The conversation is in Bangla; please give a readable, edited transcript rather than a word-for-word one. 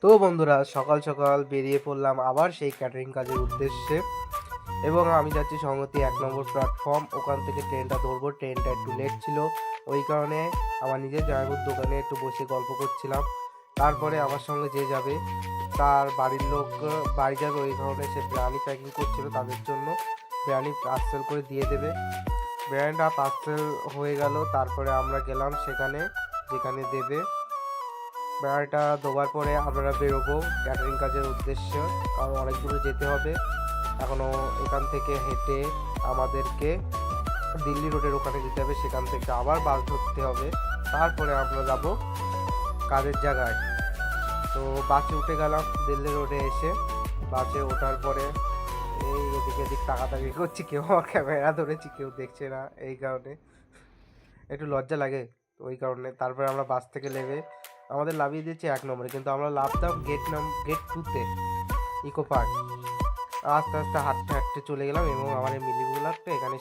তো বন্ধুরা, সকাল সকাল বেরিয়ে পড়লাম আবার সেই ক্যাটারিং কাজের উদ্দেশ্যে। এবং আমি যাচ্ছি সংহতি 1 নম্বর প্ল্যাটফর্ম। ওখান থেকে ট্রেনটা ধরবো। ট্রেনটা একটু লেট ছিল, ওই কারণে আমার নিজের জামাইবাবুর দোকানে একটু বসে গল্প করছিলাম। তারপরে আমার সঙ্গে যে যাবে তার বাড়ির লোক বাড়ি যাবে, ওই কারণে সে বিরিয়ানি প্যাকিং করছিল, তাদের জন্য বিরিয়ানি পার্সেল করে দিয়ে দেবে। বিরিয়ানিটা পার্সেল হয়ে গেল, তারপরে আমরা গেলাম সেখানে যেখানে দেবে। বেড়াটা দেওয়ার পরে আমরা বেরোবো ক্যাটারিং কাজের উদ্দেশ্যে, কারণ অনেক দূরে যেতে হবে। এখনও এখান থেকে হেঁটে আমাদেরকে দিল্লি রোডের ওখানে যেতে হবে, সেখান থেকে আবার বাস ধরতে হবে, তারপরে আমরা যাব কাজের জায়গায়। তো বাসে উঠে গেলাম দিল্লি রোডে এসে। বাসে ওঠার পরে এই এদিকে এদিক তাকাতাকি করছি, কেউ আমার ক্যামেরা ধরেছি, কেউ দেখছে না, এই কারণে একটু লজ্জা লাগে। তো ওই কারণে তারপরে আমরা বাস থেকে নেমে আমাদের নামিয়ে দিয়েছে 1 নম্বরে, কিন্তু আমরা নামতাম গেট 2-তে, ইকো পার্ক। আস্তে আস্তে হাঁটতে হাঁটতে চলে গেলাম এবং আমার এই মিনি ব্লগটা এখানে